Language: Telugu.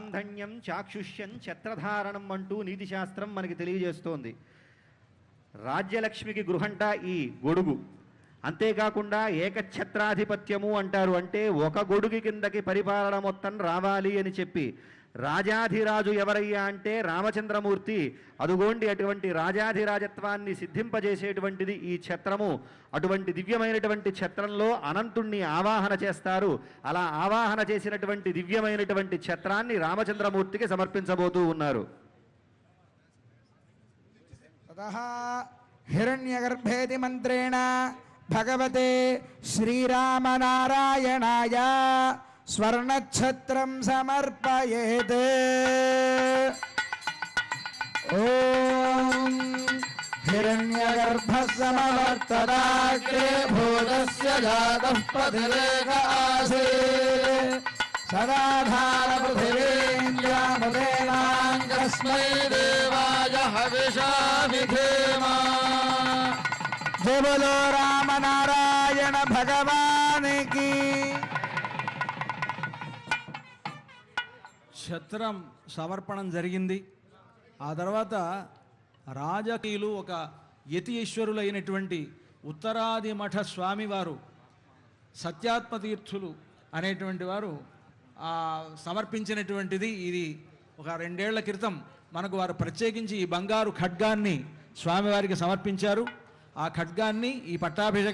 చాంధన్యం చాక్షుష్యం ఛత్రధారణం అంటూ నీతిశాస్త్రం మనకి తెలియజేస్తోంది. రాజ్యలక్ష్మికి గృహంట ఈ గొడుగు. అంతేకాకుండా ఏకఛత్రాధిపత్యము అంటారు. అంటే ఒక గొడుగు కిందకి పరిపాలన మొత్తం రావాలి అని చెప్పి రాజాధిరాజు ఎవరయ్యా అంటే రామచంద్రమూర్తి. అదుగోండి అటువంటి రాజాధిరాజత్వాన్ని సిద్ధింపజేసేటువంటిది ఈ ఛత్రము. అటువంటి దివ్యమైనటువంటి ఛత్రంలో అనంతుణ్ణి ఆవాహన చేస్తారు. అలా ఆవాహన చేసినటువంటి దివ్యమైనటువంటి ఛత్రాన్ని రామచంద్రమూర్తికి సమర్పించబోతూ ఉన్నారు. హిరణ్యగర్భేతి మంత్రేణ భగవతే శ్రీరామనారాయణాయ స్వర్ణఛత్రం సమర్పయేత్. ఓం హిరణ్యగర్భః సమవర్తదాగ్రే భూతస్య జాతః పతిరేక ఆసీత్ సదాధార పృథివీంద్రామదేవాంగస్మై దేవాయ హవిషా విధేమా. జయ బోలో రామనారాయణ భగవానికి. ఛత్రం సమర్పణం జరిగింది. ఆ తర్వాత రాజకీయులు ఒక యతి ఈశ్వరులైనటువంటి ఉత్తరాది మఠ స్వామివారు సత్యాత్మతీర్థులు అనేటువంటి వారు సమర్పించినటువంటిది. ఇది ఒక 2 ఏళ్ల క్రితం మనకు వారు ప్రత్యేకించి ఈ బంగారు ఖడ్గాన్ని స్వామివారికి సమర్పించారు. ఆ ఖడ్గాన్ని ఈ పట్టాభిషేక